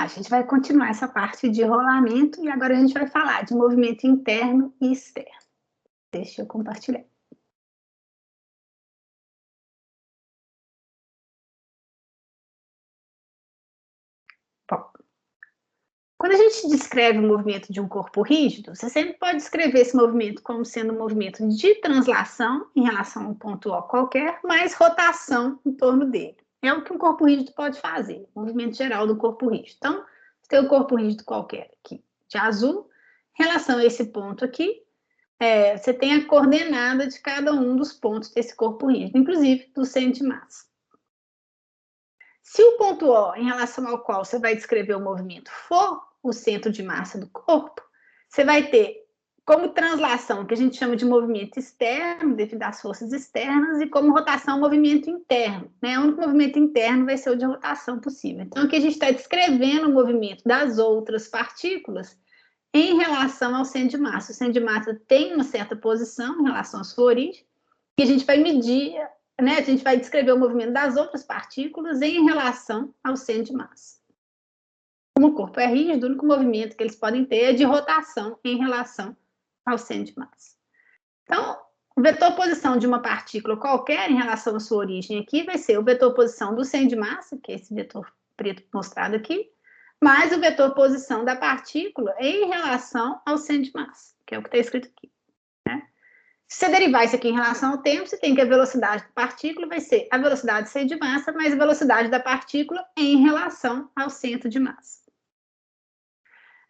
a gente vai continuar essa parte de rolamento e agora a gente vai falar de movimento interno e externo. Deixa eu compartilhar. Bom, quando a gente descreve o movimento de um corpo rígido, você sempre pode descrever esse movimento como sendo um movimento de translação em relação a um ponto O qualquer, mais rotação em torno dele. É o que um corpo rígido pode fazer, o movimento geral do corpo rígido. Então, você tem um corpo rígido qualquer aqui, de azul, em relação a esse ponto aqui, você tem a coordenada de cada um dos pontos desse corpo rígido, inclusive do centro de massa. Se o ponto O, em relação ao qual você vai descrever o movimento, for o centro de massa do corpo, você vai ter como translação, que a gente chama de movimento externo, devido às forças externas, e como rotação, movimento interno. Né? O único movimento interno vai ser o de rotação possível. Então, aqui a gente está descrevendo o movimento das outras partículas em relação ao centro de massa. O centro de massa tem uma certa posição em relação à sua origem, e a gente vai medir, né? A gente vai descrever o movimento das outras partículas em relação ao centro de massa. Como o corpo é rígido, o único movimento que eles podem ter é de rotação em relação ao centro de massa. Então, o vetor posição de uma partícula qualquer em relação à sua origem aqui vai ser o vetor posição do centro de massa, que é esse vetor preto mostrado aqui, mais o vetor posição da partícula em relação ao centro de massa, que é o que está escrito aqui. Né? Se você derivar isso aqui em relação ao tempo, você tem que a velocidade da partícula vai ser a velocidade do centro de massa mais a velocidade da partícula em relação ao centro de massa.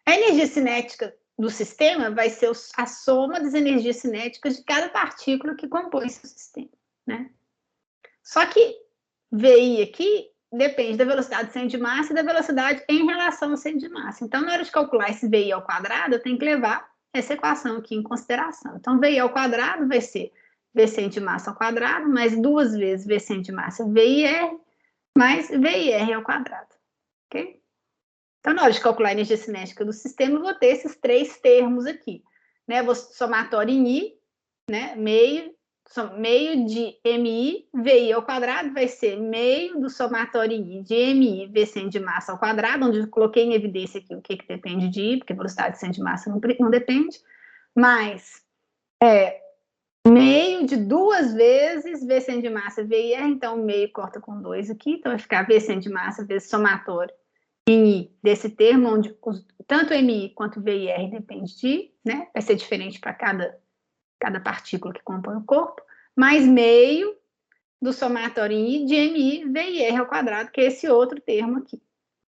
A energia cinética do sistema vai ser a soma das energias cinéticas de cada partícula que compõe esse sistema. Né? Só que VI aqui depende da velocidade do centro de massa e da velocidade em relação ao centro de massa. Então, na hora de calcular esse VI ao quadrado, eu tenho que levar essa equação aqui em consideração. Então, VI ao quadrado vai ser V centro de massa ao quadrado, mais 2 vezes V centro de massa VIR, mais VIR ao quadrado. Ok? Então, na hora de calcular a energia cinética do sistema, eu vou ter esses 3 termos aqui. Né? Vou somatório em I, né? meio de MI, VI ao quadrado vai ser meio do somatório em I de MI, V centro de massa ao quadrado, onde eu coloquei em evidência aqui o que depende de I, porque a velocidade de centro de massa não depende, mais meio de 2 vezes V centro de massa VIR, então meio corta com 2 aqui, então vai ficar V centro de massa vezes somatório em I desse termo, onde tanto MI quanto VIR depende de I, né? Vai ser diferente para cada partícula que compõe o corpo, mais meio do somatório em I de MI VIR ao quadrado, que é esse outro termo aqui.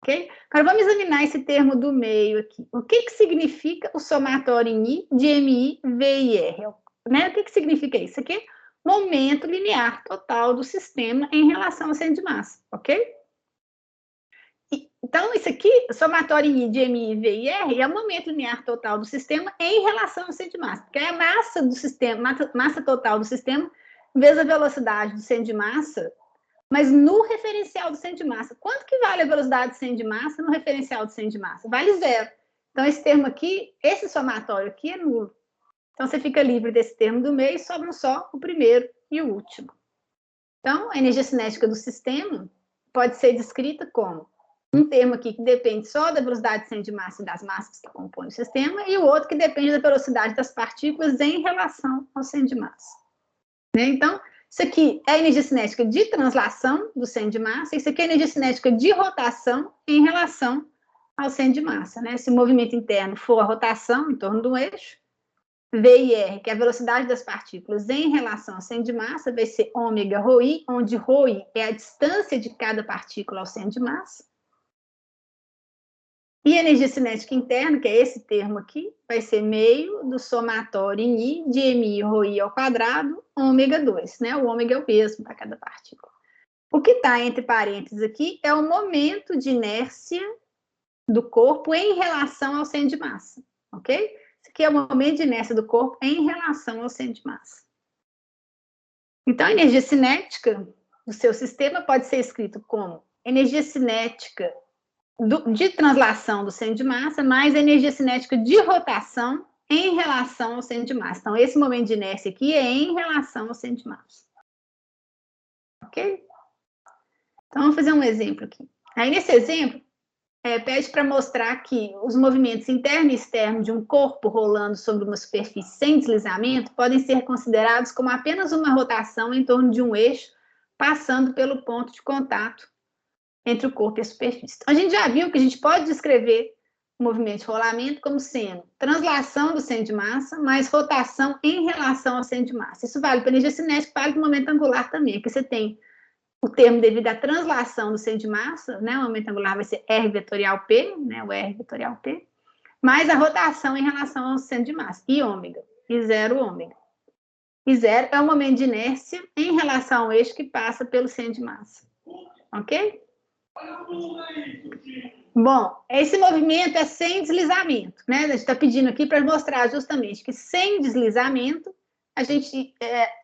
Ok? Agora vamos examinar esse termo do meio aqui. O que significa o somatório em I de MI VIR? Né? O que significa isso aqui? Momento linear total do sistema em relação ao centro de massa, ok? Então, isso aqui, somatório em I de MI e VIR, é o momento linear total do sistema em relação ao centro de massa, porque é a massa do sistema, massa total do sistema, vezes a velocidade do centro de massa, mas no referencial do centro de massa. Quanto que vale a velocidade do centro de massa no referencial do centro de massa? Vale 0. Então, esse termo aqui, esse somatório aqui é nulo. Então, você fica livre desse termo do meio e sobram só o primeiro e o último. Então, a energia cinética do sistema pode ser descrita como um termo aqui que depende só da velocidade de centro de massa e das massas que compõem o sistema, e o outro que depende da velocidade das partículas em relação ao centro de massa. Né? Então, isso aqui é a energia cinética de translação do centro de massa, isso aqui é a energia cinética de rotação em relação ao centro de massa. Né? Se o movimento interno for a rotação em torno do eixo, VIR, que é a velocidade das partículas em relação ao centro de massa, vai ser ômega ρi, onde ρi é a distância de cada partícula ao centro de massa. E a energia cinética interna, que é esse termo aqui, vai ser meio do somatório em I de MI ρi ao quadrado, ômega 2, né? O ômega é o mesmo para cada partícula. O que está entre parênteses aqui é o momento de inércia do corpo em relação ao centro de massa, ok? Isso aqui é o momento de inércia do corpo em relação ao centro de massa. Então, a energia cinética do seu sistema pode ser escrito como energia cinética de translação do centro de massa, mais a energia cinética de rotação em relação ao centro de massa. Então, esse momento de inércia aqui é em relação ao centro de massa. Ok? Então, vamos fazer um exemplo aqui. Aí, nesse exemplo, pede para mostrar que os movimentos interno e externo de um corpo rolando sobre uma superfície sem deslizamento podem ser considerados como apenas uma rotação em torno de um eixo, passando pelo ponto de contato entre o corpo e a superfície. Então, a gente já viu que a gente pode descrever o movimento de rolamento como sendo translação do centro de massa mais rotação em relação ao centro de massa. Isso vale para a energia cinética, vale para o momento angular também, que você tem o termo devido à translação do centro de massa, né? O momento angular vai ser R vetorial P, né? O R vetorial P, mais a rotação em relação ao centro de massa, I ômega, e zero ômega. E zero é o momento de inércia em relação ao eixo que passa pelo centro de massa. Ok? Bom, esse movimento é sem deslizamento, né? A gente está pedindo aqui para mostrar justamente que sem deslizamento,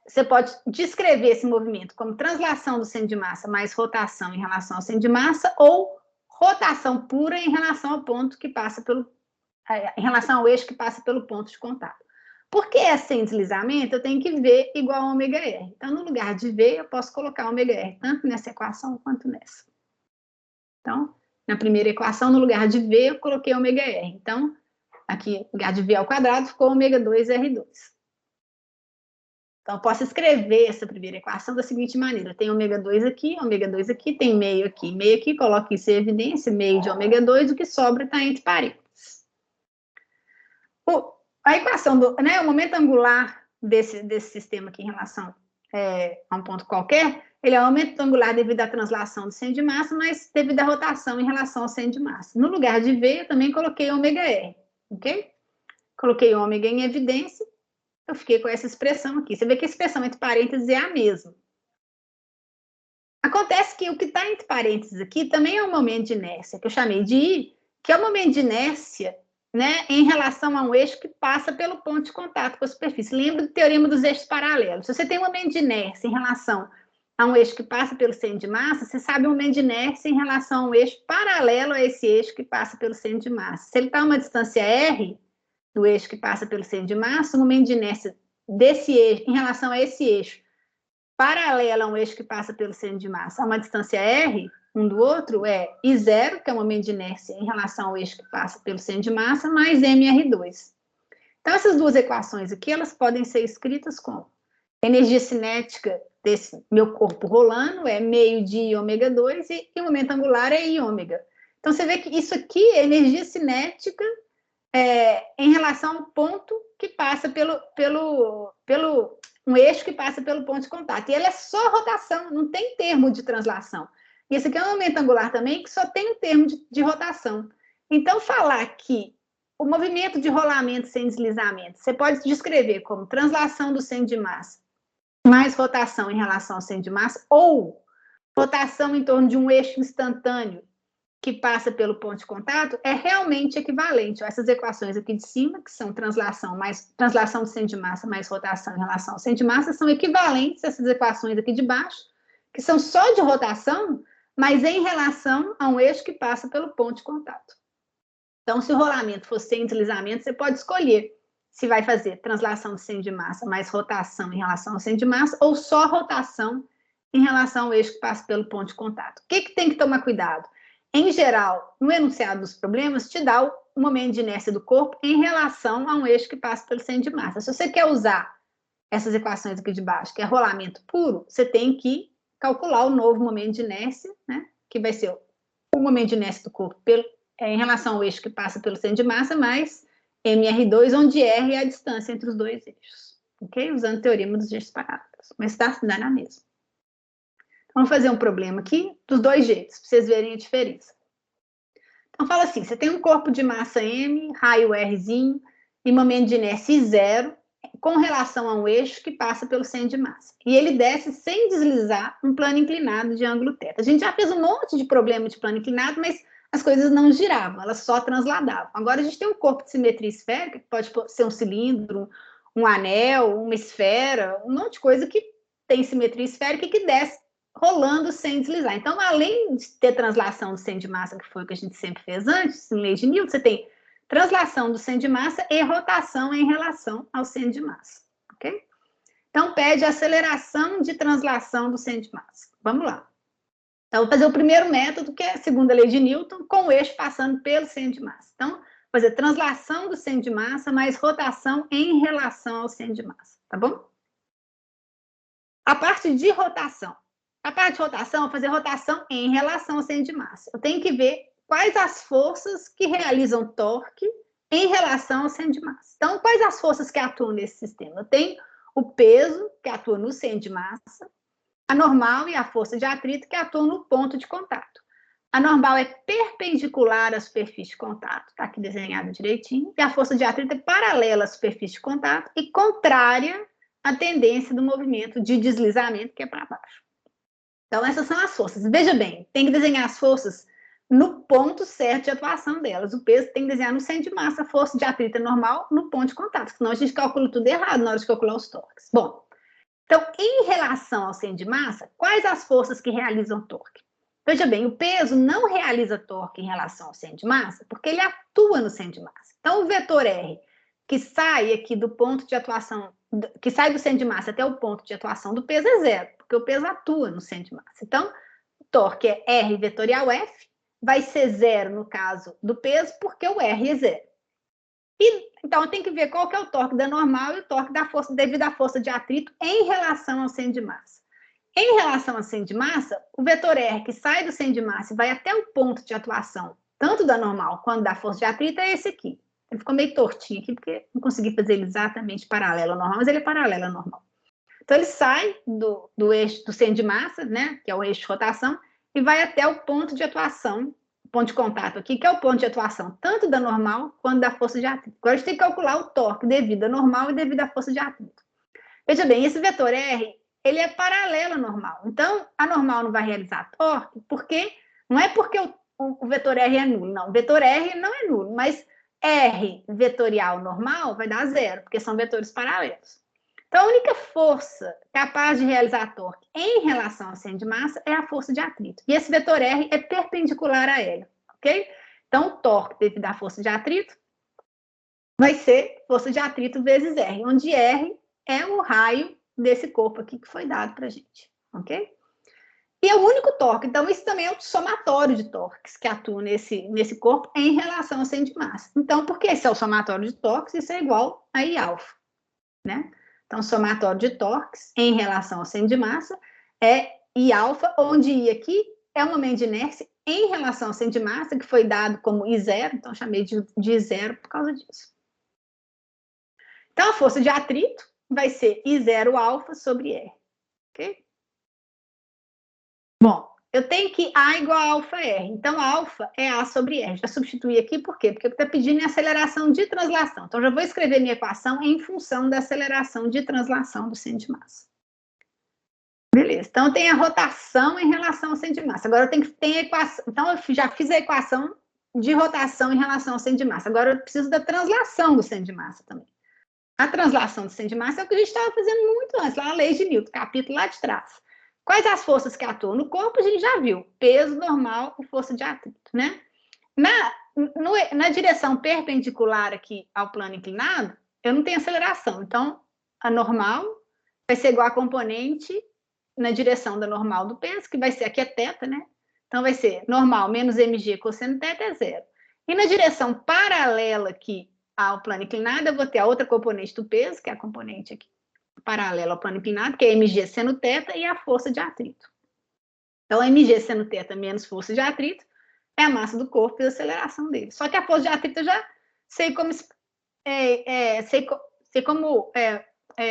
você pode descrever esse movimento como translação do centro de massa mais rotação em relação ao centro de massa ou rotação pura em relação ao ponto que passa em relação ao eixo que passa pelo ponto de contato. Porque é sem deslizamento, eu tenho que V igual a ômega R. Então, no lugar de V, eu posso colocar ômega R, tanto nessa equação quanto nessa. Então, na primeira equação, no lugar de V, eu coloquei ômega R. Então, aqui, no lugar de V ao quadrado, ficou ômega 2 R2. Então, eu posso escrever essa primeira equação da seguinte maneira. Tem ômega 2 aqui, tem meio aqui, coloco isso em evidência, meio de ômega 2, o que sobra está entre parênteses. A equação o momento angular desse sistema aqui em relação a um ponto qualquer, ele é o aumento angular devido à translação do centro de massa, mas devido à rotação em relação ao centro de massa. No lugar de V, eu também coloquei ômega R, ok? Coloquei ômega em evidência, eu fiquei com essa expressão aqui. Você vê que a expressão entre parênteses é a mesma. Acontece que o que está entre parênteses aqui também é um momento de inércia, que eu chamei de I, que é o momento de inércia, né, em relação a um eixo que passa pelo ponto de contato com a superfície. Lembra do teorema dos eixos paralelos. Se você tem um momento de inércia em relação a um eixo que passa pelo centro de massa, você sabe o momento de inércia em relação a um eixo paralelo a esse eixo que passa pelo centro de massa. Se ele está a uma distância R do eixo que passa pelo centro de massa, o momento de inércia desse eixo, em relação a esse eixo, paralelo a um eixo que passa pelo centro de massa, a uma distância R, um do outro, é I0, que é o momento de inércia em relação ao eixo que passa pelo centro de massa, mais MR2. Então, essas duas equações aqui, elas podem ser escritas como energia cinética desse meu corpo rolando é meio de I ômega 2 e o momento angular é I ômega. Então, você vê que isso aqui é energia cinética em relação ao ponto que passa pelo um eixo que passa pelo ponto de contato. E ele é só rotação, não tem termo de translação. E esse aqui é um momento angular também que só tem um termo de rotação. Então, falar que o movimento de rolamento sem deslizamento, você pode descrever como translação do centro de massa mais rotação em relação ao centro de massa ou rotação em torno de um eixo instantâneo que passa pelo ponto de contato, é realmente equivalente. Essas equações aqui de cima, que são translação do centro de massa mais rotação em relação ao centro de massa, são equivalentes a essas equações aqui de baixo, que são só de rotação, mas em relação a um eixo que passa pelo ponto de contato. Então, se o rolamento for sem deslizamento, você pode escolher se vai fazer translação do centro de massa mais rotação em relação ao centro de massa ou só rotação em relação ao eixo que passa pelo ponto de contato. O que tem que tomar cuidado? Em geral, no enunciado dos problemas, te dá o momento de inércia do corpo em relação a um eixo que passa pelo centro de massa. Se você quer usar essas equações aqui de baixo, que é rolamento puro, você tem que calcular o novo momento de inércia, né? Que vai ser o momento de inércia do corpo em relação ao eixo que passa pelo centro de massa, mais MR2, onde R é a distância entre os dois eixos, ok? Usando o teorema dos eixos paralelos, mas dá na mesma. Vamos fazer um problema aqui dos dois jeitos, para vocês verem a diferença. Então, fala assim, você tem um corpo de massa M, raio Rzinho, e momento de inércia I0, com relação a um eixo que passa pelo centro de massa. E ele desce sem deslizar um plano inclinado de ângulo θ. A gente já fez um monte de problema de plano inclinado, mas as coisas não giravam, elas só transladavam. Agora, a gente tem um corpo de simetria esférica, que pode ser um cilindro, um anel, uma esfera, um monte de coisa que tem simetria esférica e que desce rolando sem deslizar. Então, além de ter translação do centro de massa, que foi o que a gente sempre fez antes, em lei de Newton, você tem translação do centro de massa e rotação em relação ao centro de massa, ok? Então, pede aceleração de translação do centro de massa. Vamos lá. Então, vou fazer o primeiro método, que é a segunda lei de Newton, com o eixo passando pelo centro de massa. Então, vou fazer translação do centro de massa mais rotação em relação ao centro de massa, tá bom? A parte de rotação. A parte de rotação, vou fazer rotação em relação ao centro de massa. Eu tenho que ver quais as forças que realizam torque em relação ao centro de massa. Então, quais as forças que atuam nesse sistema? Eu tenho o peso, que atua no centro de massa, a normal e a força de atrito, que atuam no ponto de contato. A normal é perpendicular à superfície de contato, está aqui desenhado direitinho, e a força de atrito é paralela à superfície de contato e contrária à tendência do movimento de deslizamento, que é para baixo. Então, essas são as forças. Veja bem, tem que desenhar as forças no ponto certo de atuação delas. O peso tem que desenhar no centro de massa, a força de atrito é normal no ponto de contato, senão a gente calcula tudo errado na hora de calcular os torques. Bom, então, em relação ao centro de massa, quais as forças que realizam torque? Veja bem, o peso não realiza torque em relação ao centro de massa, porque ele atua no centro de massa. Então, o vetor R, que sai aqui do ponto de atuação, que sai do centro de massa até o ponto de atuação do peso, é zero, porque o peso atua no centro de massa. Então, o torque é R vetorial F, vai ser zero no caso do peso, porque o R é zero. Então, tem que ver qual que é o torque da normal e o torque da força, devido à força de atrito em relação ao centro de massa. Em relação ao centro de massa, o vetor R que sai do centro de massa e vai até o ponto de atuação, tanto da normal quanto da força de atrito, é esse aqui. Ele ficou meio tortinho aqui, porque não consegui fazer ele exatamente paralelo ao normal, mas ele é paralelo ao normal. Então, ele sai do eixo do centro de massa, né, que é o eixo de rotação, e vai até o ponto de atuação, ponto de contato aqui, que é o ponto de atuação tanto da normal quanto da força de atrito. Agora, a gente tem que calcular o torque devido à normal e devido à força de atrito. Veja bem, esse vetor R, ele é paralelo à normal. Então, a normal não vai realizar torque, porque não é porque o vetor R é nulo, não. O vetor R não é nulo, mas R vetorial normal vai dar zero, porque são vetores paralelos. Então, a única força capaz de realizar torque em relação ao centro de massa é a força de atrito. E esse vetor R é perpendicular a ela, ok? Então, o torque devido à força de atrito vai ser força de atrito vezes R, onde R é o raio desse corpo aqui que foi dado para a gente, ok? E é o único torque. Então, isso também é o somatório de torques que atua nesse corpo em relação ao centro de massa. Então, porque esse é o somatório de torques, isso é igual a I alfa, né? Então, somatório de torques em relação ao centro de massa é I alfa, onde I aqui é o momento de inércia em relação ao centro de massa, que foi dado como I0, então chamei de I0 por causa disso. Então, a força de atrito vai ser I0 alfa sobre R, ok? Bom, eu tenho que A igual a alfa R, então alfa é A sobre R. Já substituí aqui, por quê? Porque está pedindo aceleração de translação. Então, já vou escrever minha equação em função da aceleração de translação do centro de massa. Beleza, então tem a rotação em relação ao centro de massa. Agora eu tenho que ter a equação. Então, eu já fiz a equação de rotação em relação ao centro de massa. Agora eu preciso da translação do centro de massa também. A translação do centro de massa é o que a gente estava fazendo muito antes, lá na lei de Newton, capítulo lá de trás. Quais as forças que atuam no corpo? A gente já viu. Peso normal e força de atrito, né? Na direção perpendicular aqui ao plano inclinado, eu não tenho aceleração. Então, a normal vai ser igual a componente na direção da normal do peso, que vai ser aqui é θ, né? Então, vai ser normal menos mg cosseno θ é zero. E na direção paralela aqui ao plano inclinado, eu vou ter a outra componente do peso, que é a componente aqui paralela ao plano inclinado, que é mg seno θ, e a força de atrito. Então, mg seno θ menos força de atrito é a massa do corpo e a aceleração dele. Só que a força de atrito eu já sei como,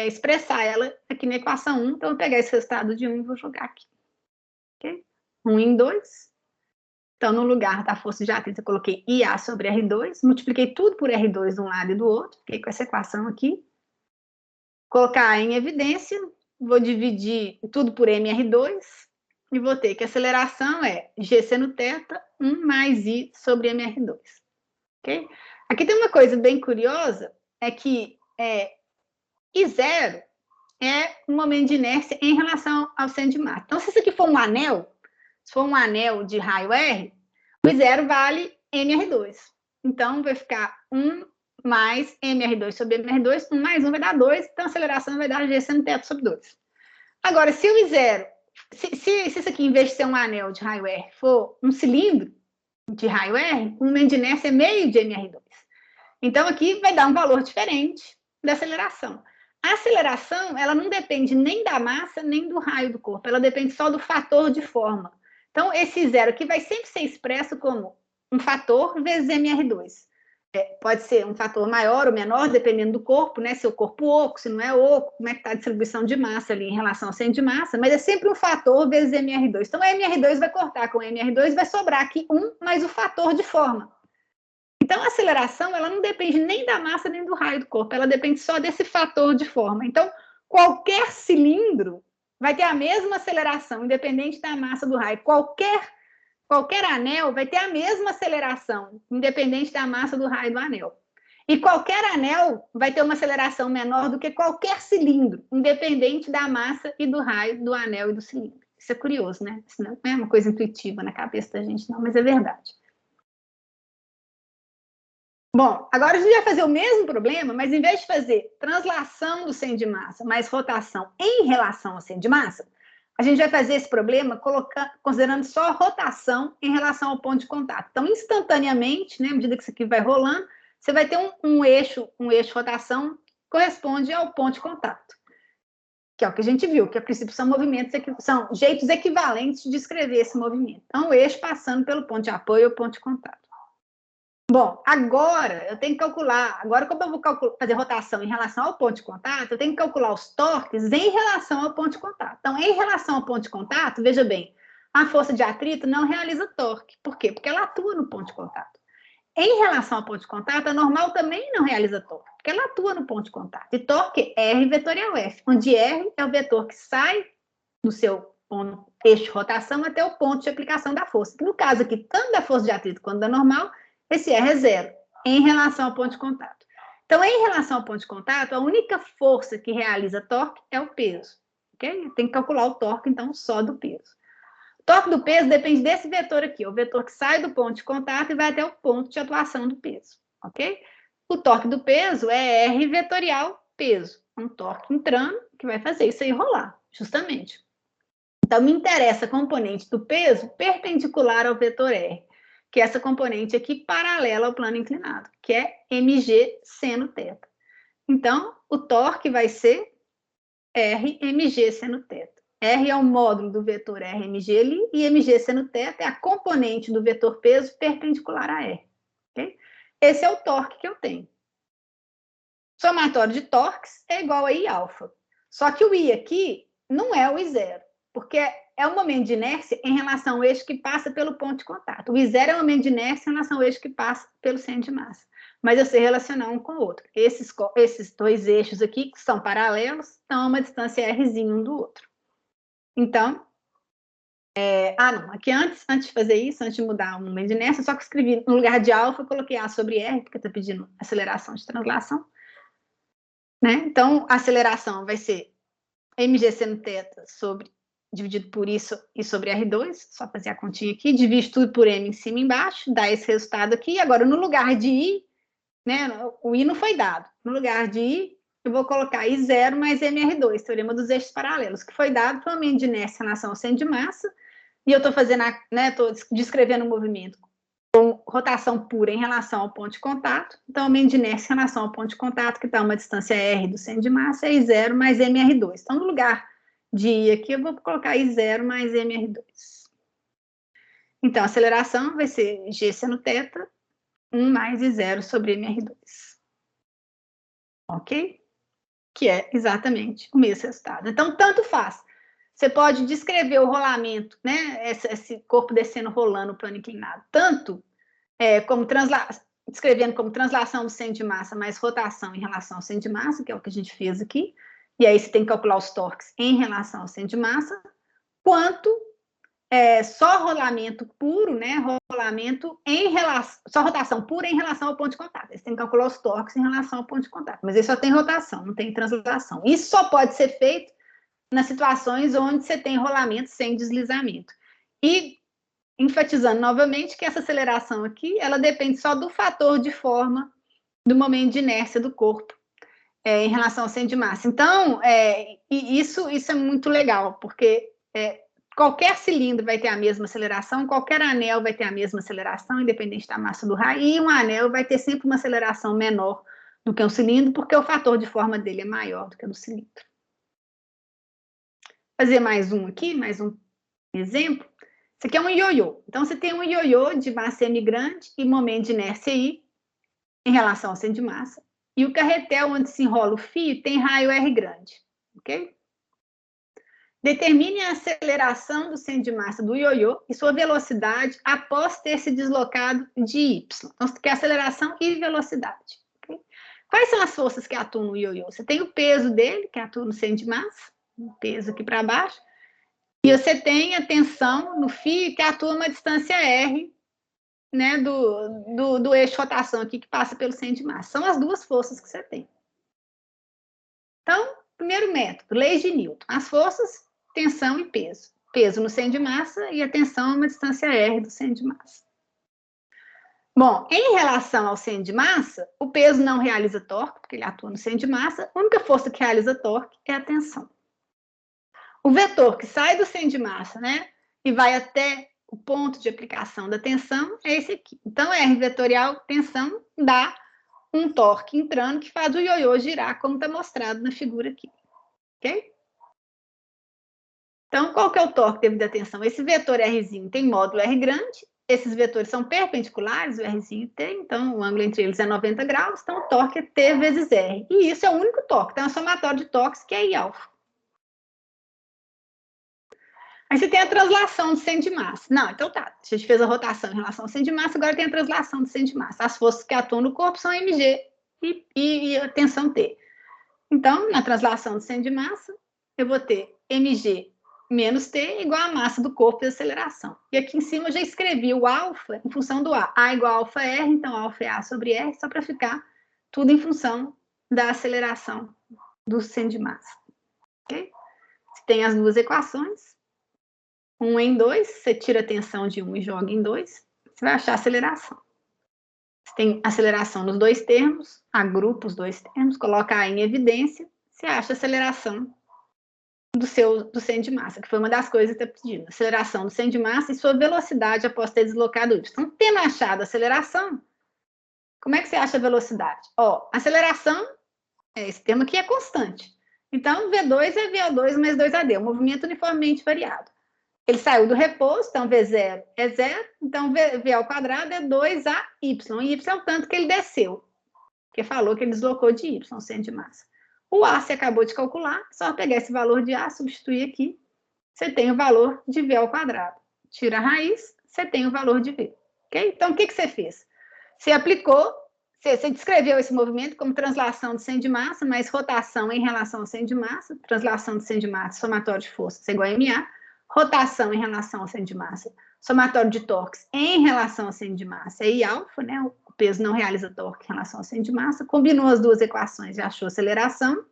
expressar ela aqui na equação 1. Então, eu vou pegar esse resultado de 1 e vou jogar aqui. Okay? 1 em 2. Então, no lugar da força de atrito, eu coloquei IA sobre R2, multipliquei tudo por R2 de um lado e do outro, fiquei com essa equação aqui. Colocar em evidência, vou dividir tudo por MR2 e vou ter que a aceleração é G seno θ, 1 mais I sobre MR2. Ok? Aqui tem uma coisa bem curiosa, é que I0 é um momento de inércia em relação ao centro de massa. Então, se isso aqui for um anel, se for um anel de raio R, o I0 vale MR2. Então, vai ficar 1 mais MR2 sobre MR2, 1 mais 1 vai dar 2, então a aceleração vai dar G seno θ sobre 2. Agora, se o I0 Se isso aqui, em vez de ser um anel de raio R, for um cilindro de raio R, o momento de inércia é meio de mR2. Então, aqui vai dar um valor diferente da aceleração. A aceleração, ela não depende nem da massa, nem do raio do corpo. Ela depende só do fator de forma. Então, esse zero aqui vai sempre ser expresso como um fator vezes mR2. Pode ser um fator maior ou menor, dependendo do corpo, né? Se é o corpo oco, se não é oco, como é que está a distribuição de massa ali em relação ao centro de massa, mas é sempre um fator vezes mR2. Então, mR2 vai cortar com mR2, vai sobrar aqui 1 mais o fator de forma. Então, a aceleração, ela não depende nem da massa, nem do raio do corpo, ela depende só desse fator de forma. Então, qualquer cilindro vai ter a mesma aceleração, independente da massa do raio. Qualquer anel vai ter a mesma aceleração, independente da massa do raio do anel. E qualquer anel vai ter uma aceleração menor do que qualquer cilindro, independente da massa e do raio do anel e do cilindro. Isso é curioso, né? Isso não é uma coisa intuitiva na cabeça da gente, não, mas é verdade. Bom, agora a gente vai fazer o mesmo problema, mas em vez de fazer translação do centro de massa mais rotação em relação ao centro de massa, a gente vai fazer esse problema considerando só a rotação em relação ao ponto de contato. Então, instantaneamente, né, à medida que isso aqui vai rolando, você vai ter um eixo rotação que corresponde ao ponto de contato, que é o que a gente viu, que a princípio são são jeitos equivalentes de descrever esse movimento. Então, o eixo passando pelo ponto de apoio ou ponto de contato. Bom, agora eu tenho que calcular, agora como eu vou fazer rotação em relação ao ponto de contato, eu tenho que calcular os torques em relação ao ponto de contato. Então, em relação ao ponto de contato, veja bem, a força de atrito não realiza torque. Por quê? Porque ela atua no ponto de contato. Em relação ao ponto de contato, a normal também não realiza torque, porque ela atua no ponto de contato. E torque é R vetorial F, onde R é o vetor que sai do seu eixo de rotação até o ponto de aplicação da força. No caso aqui, tanto da força de atrito quanto da normal, esse R é zero, em relação ao ponto de contato. Então, em relação ao ponto de contato, a única força que realiza torque é o peso. Okay? Tem que calcular o torque, então, só do peso. O torque do peso depende desse vetor aqui, o vetor que sai do ponto de contato e vai até o ponto de atuação do peso. Ok? O torque do peso é R vetorial peso. Um torque entrando que vai fazer isso aí rolar, justamente. Então, me interessa a componente do peso perpendicular ao vetor R, que é essa componente aqui paralela ao plano inclinado, que é mg seno θ. Então, o torque vai ser R mg seno θ. R é o módulo do vetor R mg ali, e mg seno θ é a componente do vetor peso perpendicular a R. Okay? Esse é o torque que eu tenho. Somatório de torques é igual a I-alfa. Só que o I aqui não é o I0, porque é o momento de inércia em relação ao eixo que passa pelo ponto de contato. O I0 é o momento de inércia em relação ao eixo que passa pelo centro de massa. Mas eu sei relacionar um com o outro. Esses dois eixos aqui, que são paralelos, estão a uma distância Rzinho um do outro. Então, não, aqui antes de fazer isso, antes de mudar o momento de inércia, só que eu escrevi no lugar de alfa, eu coloquei A sobre R, porque está pedindo aceleração de translação. Né? Então, a aceleração vai ser mg seno θ dividido por isso e sobre R2, só fazer a continha aqui, divide tudo por M em cima e embaixo, dá esse resultado aqui. Agora, no lugar de I, né, o I não foi dado. No lugar de I, eu vou colocar I0 mais MR2, teorema dos eixos paralelos, que foi dado para o momento de inércia em relação ao centro de massa, e eu estou fazendo, estou descrevendo o movimento com rotação pura em relação ao ponto de contato. Então, o momento de inércia em relação ao ponto de contato, que está a uma distância R do centro de massa, é I0 mais MR2. Então, no lugar de I aqui, eu vou colocar I0 mais MR2. Então, a aceleração vai ser G seno θ, 1 mais I0 sobre MR2. Ok? Que é exatamente o mesmo resultado. Então, tanto faz. Você pode descrever o rolamento, né? Esse corpo descendo, rolando o plano inclinado, tanto como descrevendo como translação do centro de massa mais rotação em relação ao centro de massa, que é o que a gente fez aqui, e aí você tem que calcular os torques em relação ao centro de massa, quanto só rolamento puro, né? Só rotação pura em relação ao ponto de contato. Você tem que calcular os torques em relação ao ponto de contato, mas ele só tem rotação, não tem translação. Isso só pode ser feito nas situações onde você tem rolamento sem deslizamento. E enfatizando novamente que essa aceleração aqui, ela depende só do fator de forma do momento de inércia do corpo em relação ao centro de massa. Então, isso é muito legal, porque qualquer cilindro vai ter a mesma aceleração, qualquer anel vai ter a mesma aceleração, independente da massa do raio, e um anel vai ter sempre uma aceleração menor do que um cilindro, porque o fator de forma dele é maior do que o do cilindro. Vou fazer mais um aqui, mais um exemplo. Isso aqui é um ioiô. Então, você tem um ioiô de massa M grande e momento de inércia I em relação ao centro de massa. E o carretel onde se enrola o fio tem raio R grande, ok? Determine a aceleração do centro de massa do ioiô e sua velocidade após ter se deslocado de Y. Então, você quer aceleração e velocidade. Okay? Quais são as forças que atuam no ioiô? Você tem o peso dele, que atua no centro de massa, o peso aqui para baixo, e você tem a tensão no fio, que atua uma distância R, né, do eixo de rotação aqui, que passa pelo centro de massa. São as duas forças que você tem. Então, primeiro método, leis de Newton. As forças, tensão e peso. Peso no centro de massa e a tensão é uma distância R do centro de massa. Bom, em relação ao centro de massa, o peso não realiza torque, porque ele atua no centro de massa. A única força que realiza torque é a tensão. O vetor que sai do centro de massa, né, e vai até o ponto de aplicação da tensão é esse aqui. Então, R vetorial, tensão, dá um torque entrando que faz o ioiô girar, como está mostrado na figura aqui. Ok? Então, qual que é o torque devido à tensão? Esse vetor Rzinho tem módulo R grande, esses vetores são perpendiculares, o Rzinho tem, então o ângulo entre eles é 90 graus, então o torque é T vezes R. E isso é o único torque, então é um somatório de torques que é I alfa. Aí você tem a translação do centro de massa. Não, então tá, a gente fez a rotação em relação ao centro de massa, agora tem a translação do centro de massa. As forças que atuam no corpo são mg e a tensão T. Então, na translação do centro de massa, eu vou ter mg menos T igual a massa do corpo e a aceleração. E aqui em cima eu já escrevi o alfa em função do A. A igual a alfa R, então alfa é A sobre R, só para ficar tudo em função da aceleração do centro de massa. Ok? Você tem as duas equações. 1 em 2, você tira a tensão de 1 e joga em 2, você vai achar a aceleração. Você tem aceleração nos dois termos, agrupa os dois termos, coloca A em evidência, você acha a aceleração do centro de massa, que foi uma das coisas que está pedindo. Aceleração do centro de massa e sua velocidade após ter deslocado Y. Então, tendo achado a aceleração, como é que você acha a velocidade? Ó, aceleração, esse termo aqui é constante. Então, V2 é VO2 mais 2AD, um movimento uniformemente variado. Ele saiu do repouso, então V0 é 0, então V ao quadrado é 2AY. E Y é o tanto que ele desceu, porque falou que ele deslocou de Y, centro de massa. O A você acabou de calcular, só pegar esse valor de A, substituir aqui, você tem o valor de V ao quadrado. Tira a raiz, você tem o valor de V. Okay? Então, o que você fez? Você aplicou, você descreveu esse movimento como translação do centro de massa, mais rotação em relação ao centro de massa, translação do centro de massa, somatório de forças igual a MA, rotação em relação ao centro de massa, somatório de torques em relação ao centro de massa, é I alfa, né? O peso não realiza torque em relação ao centro de massa, combinou as duas equações e achou a aceleração.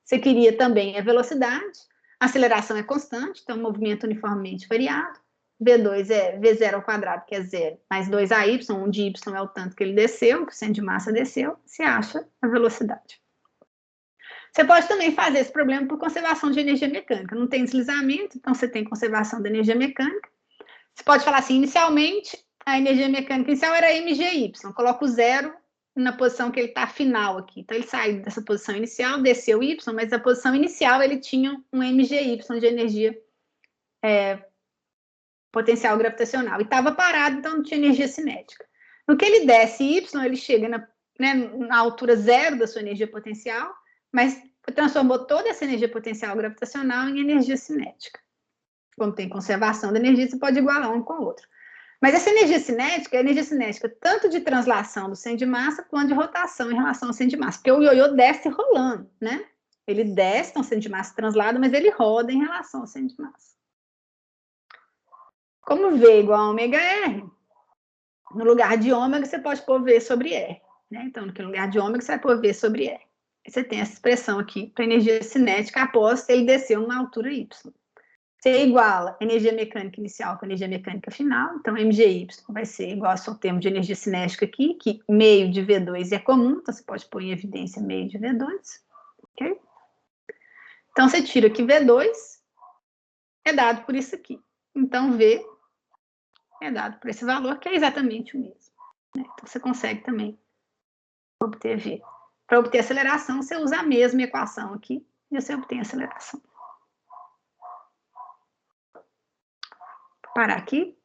Você queria também a velocidade, a aceleração é constante, então movimento uniformemente variado. V2 é V0 ao quadrado, que é 0, mais 2AY, onde Y é o tanto que ele desceu, que o centro de massa desceu, você acha a velocidade. Você pode também fazer esse problema por conservação de energia mecânica. Não tem deslizamento, então você tem conservação da energia mecânica. Você pode falar assim, inicialmente, a energia mecânica inicial era mgy. Coloca o 0 na posição que ele está final aqui. Então, ele saiu dessa posição inicial, desceu y, mas na posição inicial ele tinha um mgy de energia potencial gravitacional. E estava parado, então não tinha energia cinética. No que ele desce y, ele chega na altura zero da sua energia potencial, mas transformou toda essa energia potencial gravitacional em energia cinética. Quando tem conservação da energia, você pode igualar um com o outro. Mas essa energia cinética é energia cinética tanto de translação do centro de massa quanto de rotação em relação ao centro de massa, porque o ioiô desce rolando, né? Ele desce, então o centro de massa translado, mas ele roda em relação ao centro de massa. Como V igual a ômega R, no lugar de ômega você pode pôr V sobre R, né? Então, no lugar de ômega você vai pôr V sobre R. Você tem essa expressão aqui para energia cinética após ele descer uma altura Y. Você iguala energia mecânica inicial com energia mecânica final, então mgy vai ser igual ao seu termo de energia cinética aqui, que meio de V2 é comum, então você pode pôr em evidência meio de V2, ok? Então você tira aqui V2, é dado por isso aqui. Então, V é dado por esse valor, que é exatamente o mesmo. Né? Então, você consegue também obter V. Para obter aceleração, você usa a mesma equação aqui e você obtém a aceleração. Vou parar aqui.